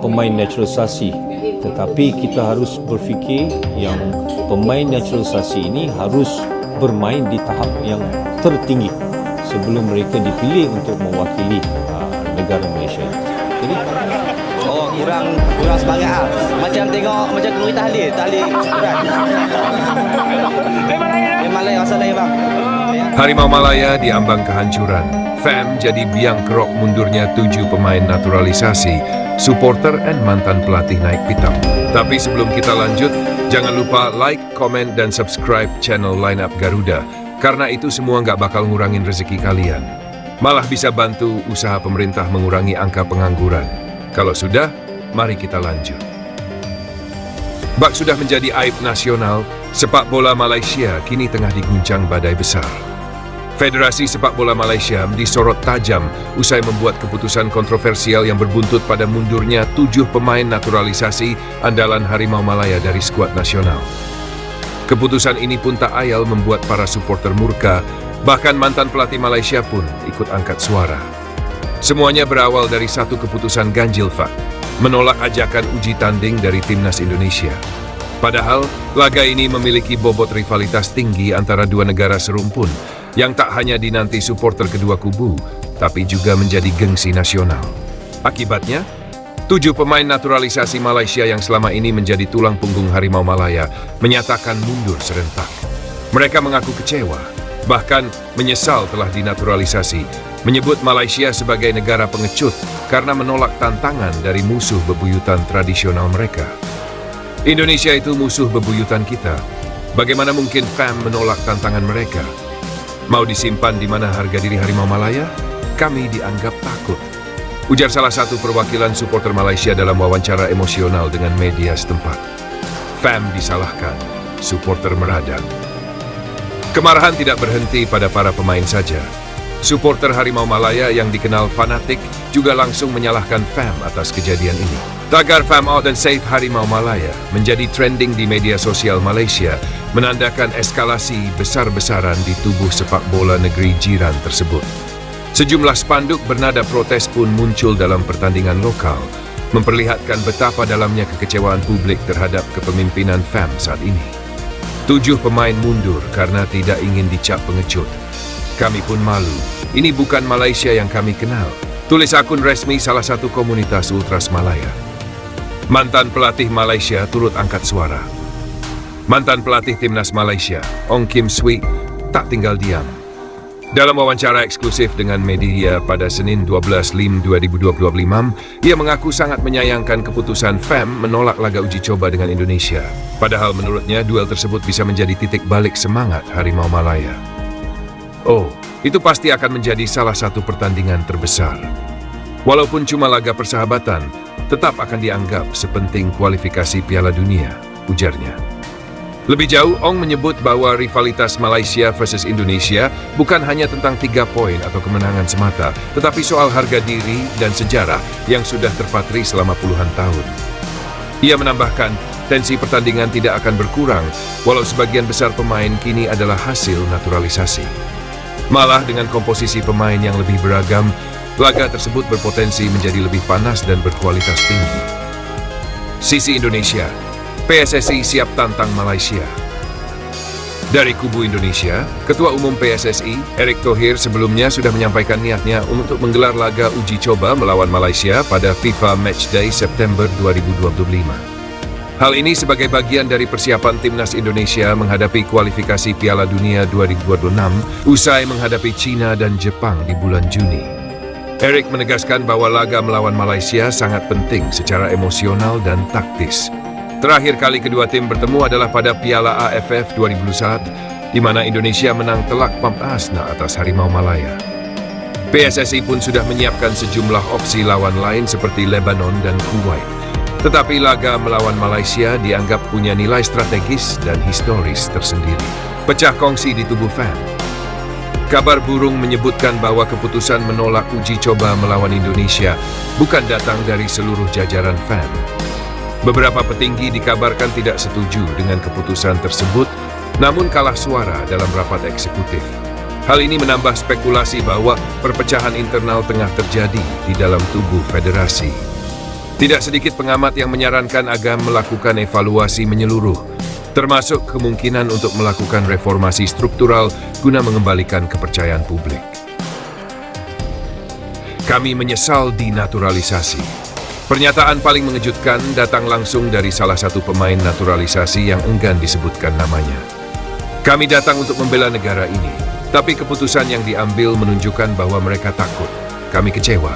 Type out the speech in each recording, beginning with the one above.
pemain naturalisasi, tetapi kita harus berfikir yang pemain naturalisasi ini harus bermain di tahap yang tertinggi sebelum mereka dipilih untuk mewakili negara Malaysia. Jadi kurang semangat ah. Macam tengok macam kerugi tahli kurang. Memang lain rasa lain bang. Harimau Malaya diambang kehancuran. FAM jadi biang kerok mundurnya 7 pemain naturalisasi, supporter dan mantan pelatih naik pitam. Tapi sebelum kita lanjut, jangan lupa like, komen, dan subscribe channel Line Up Garuda, karena itu semua nggak bakal ngurangin rezeki kalian. Malah bisa bantu usaha pemerintah mengurangi angka pengangguran. Kalau sudah, mari kita lanjut. Bak sudah menjadi aib nasional, sepak bola Malaysia kini tengah diguncang badai besar. Federasi Sepak Bola Malaysia disorot tajam usai membuat keputusan kontroversial yang berbuntut pada mundurnya 7 pemain naturalisasi andalan Harimau Malaya dari skuad nasional. Keputusan ini pun tak ayal membuat para supporter murka, bahkan mantan pelatih Malaysia pun ikut angkat suara. Semuanya berawal dari satu keputusan ganjil Fak, menolak ajakan uji tanding dari Timnas Indonesia. Padahal, laga ini memiliki bobot rivalitas tinggi antara dua negara serumpun, yang tak hanya dinanti supporter kedua kubu, tapi juga menjadi gengsi nasional. Akibatnya, 7 pemain naturalisasi Malaysia yang selama ini menjadi tulang punggung Harimau Malaya menyatakan mundur serentak. Mereka mengaku kecewa, bahkan menyesal telah dinaturalisasi, menyebut Malaysia sebagai negara pengecut karena menolak tantangan dari musuh bebuyutan tradisional mereka. Indonesia itu musuh bebuyutan kita. Bagaimana mungkin FAM menolak tantangan mereka? Mau disimpan di mana harga diri Harimau Malaya? Kami dianggap takut. Ujar salah satu perwakilan supporter Malaysia dalam wawancara emosional dengan media setempat. FAM disalahkan, supporter meradang. Kemarahan tidak berhenti pada para pemain saja. Supporter Harimau Malaya yang dikenal fanatik juga langsung menyalahkan FAM atas kejadian ini. Tagar FAM out and save Harimau Malaya menjadi trending di media sosial Malaysia, menandakan eskalasi besar-besaran di tubuh sepak bola negeri jiran tersebut. Sejumlah spanduk bernada protes pun muncul dalam pertandingan lokal, memperlihatkan betapa dalamnya kekecewaan publik terhadap kepemimpinan FAM saat ini. 7 pemain mundur karena tidak ingin dicap pengecut. Kami pun malu. Ini bukan Malaysia yang kami kenal. Tulis akun resmi salah satu komunitas Ultras Malaya. Mantan pelatih Malaysia turut angkat suara. Mantan pelatih Timnas Malaysia, Ong Kim Swee, tak tinggal diam. Dalam wawancara eksklusif dengan media pada Senin 12 Lim 2025, ia mengaku sangat menyayangkan keputusan FAM menolak laga uji coba dengan Indonesia. Padahal menurutnya duel tersebut bisa menjadi titik balik semangat Harimau Malaya. Oh, itu pasti akan menjadi salah satu pertandingan terbesar. Walaupun cuma laga persahabatan, tetap akan dianggap sepenting kualifikasi Piala Dunia, ujarnya. Lebih jauh, Ong menyebut bahwa rivalitas Malaysia versus Indonesia bukan hanya tentang 3 poin atau kemenangan semata, tetapi soal harga diri dan sejarah yang sudah terpatri selama puluhan tahun. Ia menambahkan, tensi pertandingan tidak akan berkurang, walau sebagian besar pemain kini adalah hasil naturalisasi. Malah dengan komposisi pemain yang lebih beragam, laga tersebut berpotensi menjadi lebih panas dan berkualitas tinggi. Sisi Indonesia, PSSI siap tantang Malaysia. Dari kubu Indonesia, Ketua Umum PSSI, Erick Thohir sebelumnya sudah menyampaikan niatnya untuk menggelar laga uji coba melawan Malaysia pada FIFA Matchday September 2025. Hal ini sebagai bagian dari persiapan Timnas Indonesia menghadapi kualifikasi Piala Dunia 2026 usai menghadapi China dan Jepang di bulan Juni. Erick menegaskan bahwa laga melawan Malaysia sangat penting secara emosional dan taktis. Terakhir kali kedua tim bertemu adalah pada Piala AFF 2021, di mana Indonesia menang telak Pampasna atas Harimau Malaya. PSSI pun sudah menyiapkan sejumlah opsi lawan lain seperti Lebanon dan Kuwait. Tetapi laga melawan Malaysia dianggap punya nilai strategis dan historis tersendiri. Pecah kongsi di tubuh FAM. Kabar burung menyebutkan bahwa keputusan menolak uji coba melawan Indonesia bukan datang dari seluruh jajaran FAM. Beberapa petinggi dikabarkan tidak setuju dengan keputusan tersebut, namun kalah suara dalam rapat eksekutif. Hal ini menambah spekulasi bahwa perpecahan internal tengah terjadi di dalam tubuh federasi. Tidak sedikit pengamat yang menyarankan agar melakukan evaluasi menyeluruh, termasuk kemungkinan untuk melakukan reformasi struktural guna mengembalikan kepercayaan publik. Kami menyesal dinaturalisasi. Pernyataan paling mengejutkan datang langsung dari salah satu pemain naturalisasi yang enggan disebutkan namanya. Kami datang untuk membela negara ini, tapi keputusan yang diambil menunjukkan bahwa mereka takut. Kami kecewa.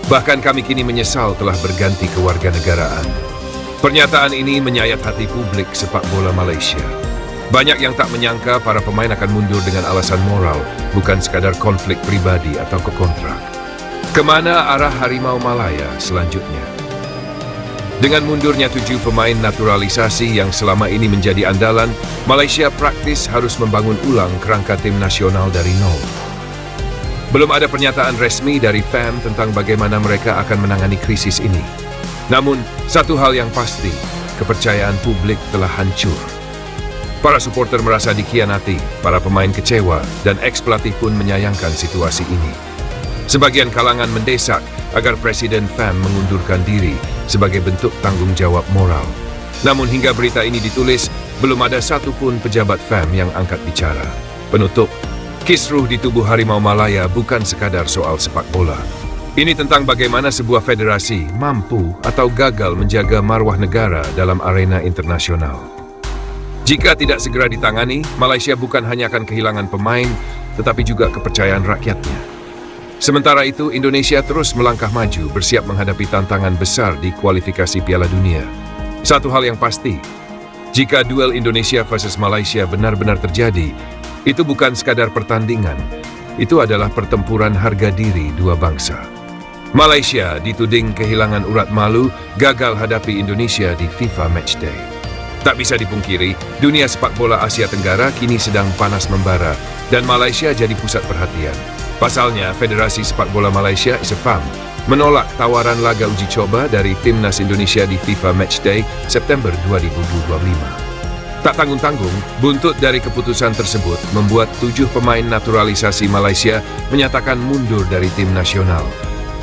Bahkan kami kini menyesal telah berganti kewarganegaraan. Pernyataan ini menyayat hati publik sepak bola Malaysia. Banyak yang tak menyangka para pemain akan mundur dengan alasan moral, bukan sekadar konflik pribadi atau kontrak. Kemana arah Harimau Malaya selanjutnya? Dengan mundurnya 7 pemain naturalisasi yang selama ini menjadi andalan, Malaysia praktis harus membangun ulang kerangka tim nasional dari nol. Belum ada pernyataan resmi dari FAM tentang bagaimana mereka akan menangani krisis ini. Namun, satu hal yang pasti, kepercayaan publik telah hancur. Para supporter merasa dikhianati, para pemain kecewa, dan ex-pelatih pun menyayangkan situasi ini. Sebagian kalangan mendesak agar Presiden FAM mengundurkan diri sebagai bentuk tanggung jawab moral. Namun hingga berita ini ditulis, belum ada satupun pejabat FAM yang angkat bicara. Penutup, kisruh di tubuh Harimau Malaya bukan sekadar soal sepak bola. Ini tentang bagaimana sebuah federasi mampu atau gagal menjaga marwah negara dalam arena internasional. Jika tidak segera ditangani, Malaysia bukan hanya akan kehilangan pemain, tetapi juga kepercayaan rakyatnya. Sementara itu, Indonesia terus melangkah maju bersiap menghadapi tantangan besar di kualifikasi Piala Dunia. Satu hal yang pasti, jika duel Indonesia versus Malaysia benar-benar terjadi, itu bukan sekadar pertandingan, itu adalah pertempuran harga diri dua bangsa. Malaysia dituding kehilangan urat malu gagal hadapi Indonesia di FIFA Matchday. Tak bisa dipungkiri, dunia sepak bola Asia Tenggara kini sedang panas membara dan Malaysia jadi pusat perhatian. Pasalnya, Federasi Sepak Bola Malaysia (FAM) menolak tawaran laga uji coba dari Timnas Indonesia di FIFA Matchday September 2025. Tak tanggung-tanggung, buntut dari keputusan tersebut membuat 7 pemain naturalisasi Malaysia menyatakan mundur dari tim nasional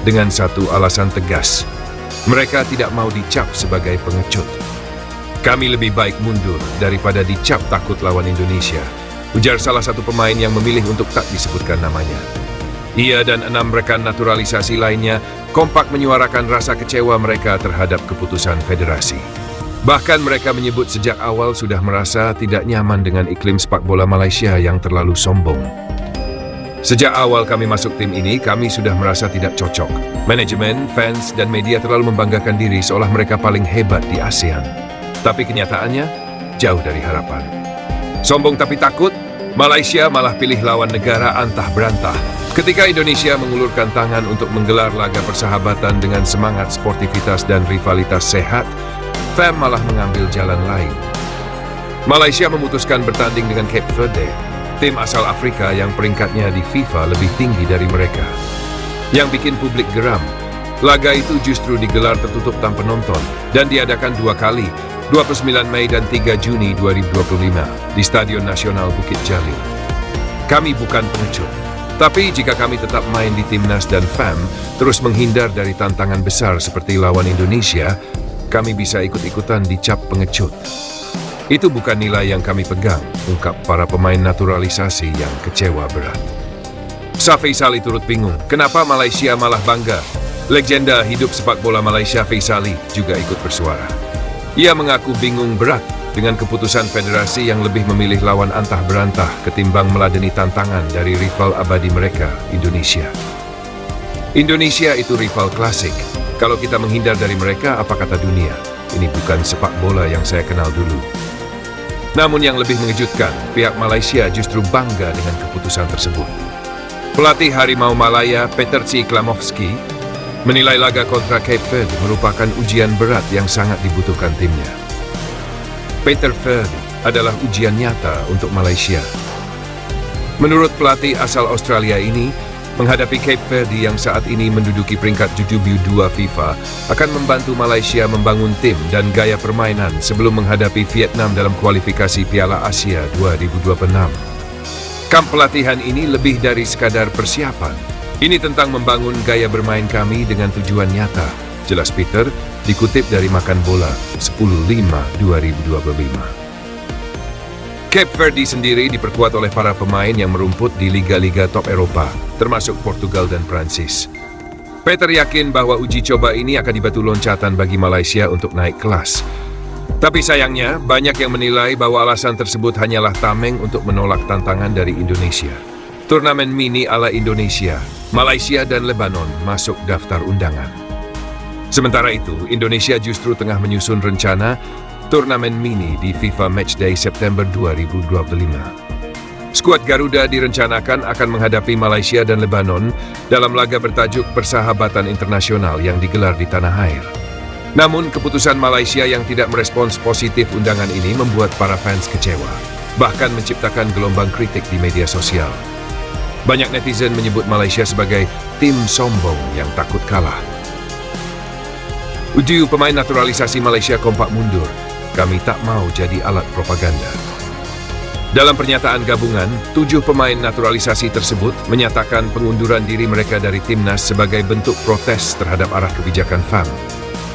dengan satu alasan tegas. Mereka tidak mau dicap sebagai pengecut. Kami lebih baik mundur daripada dicap takut lawan Indonesia, ujar salah satu pemain yang memilih untuk tak disebutkan namanya. Ia dan 6 rekan naturalisasi lainnya kompak menyuarakan rasa kecewa mereka terhadap keputusan federasi. Bahkan mereka menyebut sejak awal sudah merasa tidak nyaman dengan iklim sepak bola Malaysia yang terlalu sombong. Sejak awal kami masuk tim ini, kami sudah merasa tidak cocok. Manajemen, fans, dan media terlalu membanggakan diri seolah mereka paling hebat di ASEAN. Tapi kenyataannya, jauh dari harapan. Sombong tapi takut, Malaysia malah pilih lawan negara antah berantah. Ketika Indonesia mengulurkan tangan untuk menggelar laga persahabatan dengan semangat sportivitas dan rivalitas sehat, FAM malah mengambil jalan lain. Malaysia memutuskan bertanding dengan Cape Verde, tim asal Afrika yang peringkatnya di FIFA lebih tinggi dari mereka. Yang bikin publik geram, laga itu justru digelar tertutup tanpa penonton dan diadakan 2 kali, 29 Mei dan 3 Juni 2025 di Stadion Nasional Bukit Jalil. Kami bukan pengecut, tapi jika kami tetap main di Timnas dan FAM terus menghindar dari tantangan besar seperti lawan Indonesia, kami bisa ikut-ikutan dicap pengecut. Itu bukan nilai yang kami pegang, ungkap para pemain naturalisasi yang kecewa berat. Faisali turut bingung, kenapa Malaysia malah bangga? Legenda hidup sepak bola Malaysia Faisali juga ikut bersuara. Ia mengaku bingung berat dengan keputusan federasi yang lebih memilih lawan antah berantah ketimbang meladeni tantangan dari rival abadi mereka, Indonesia. Indonesia itu rival klasik. Kalau kita menghindar dari mereka, apa kata dunia? Ini bukan sepak bola yang saya kenal dulu. Namun yang lebih mengejutkan, pihak Malaysia justru bangga dengan keputusan tersebut. Pelatih Harimau Malaya, Peterci Klamovski, menilai laga kontra Cape Verde merupakan ujian berat yang sangat dibutuhkan timnya. Peter Verde adalah ujian nyata untuk Malaysia. Menurut pelatih asal Australia ini, menghadapi Cape Verde yang saat ini menduduki peringkat 72 FIFA akan membantu Malaysia membangun tim dan gaya permainan sebelum menghadapi Vietnam dalam kualifikasi Piala Asia 2026. Kamp pelatihan ini lebih dari sekadar persiapan. Ini tentang membangun gaya bermain kami dengan tujuan nyata, jelas Peter, dikutip dari Makan Bola 10/5/2025. Cape Verde sendiri diperkuat oleh para pemain yang merumput di liga-liga top Eropa, termasuk Portugal dan Prancis. Peter yakin bahwa uji coba ini akan dibatu loncatan bagi Malaysia untuk naik kelas. Tapi sayangnya, banyak yang menilai bahwa alasan tersebut hanyalah tameng untuk menolak tantangan dari Indonesia. Turnamen mini ala Indonesia, Malaysia dan Lebanon masuk daftar undangan. Sementara itu, Indonesia justru tengah menyusun rencana turnamen mini di FIFA Matchday September 2025. Skuad Garuda direncanakan akan menghadapi Malaysia dan Lebanon dalam laga bertajuk Persahabatan Internasional yang digelar di tanah air. Namun, keputusan Malaysia yang tidak merespons positif undangan ini membuat para fans kecewa, bahkan menciptakan gelombang kritik di media sosial. Banyak netizen menyebut Malaysia sebagai tim sombong yang takut kalah. Uji pemain naturalisasi Malaysia kompak mundur. Kami tak mau jadi alat propaganda. Dalam pernyataan gabungan, 7 pemain naturalisasi tersebut menyatakan pengunduran diri mereka dari timnas sebagai bentuk protes terhadap arah kebijakan FAM.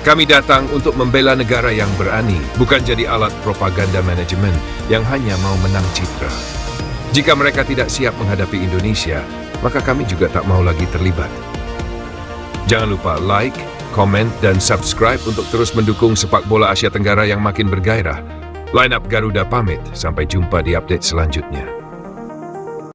Kami datang untuk membela negara yang berani, bukan jadi alat propaganda manajemen yang hanya mau menang citra. Jika mereka tidak siap menghadapi Indonesia, maka kami juga tak mau lagi terlibat. Jangan lupa like, komen, dan subscribe untuk terus mendukung sepak bola Asia Tenggara yang makin bergairah. Line Up Garuda pamit, sampai jumpa di update selanjutnya.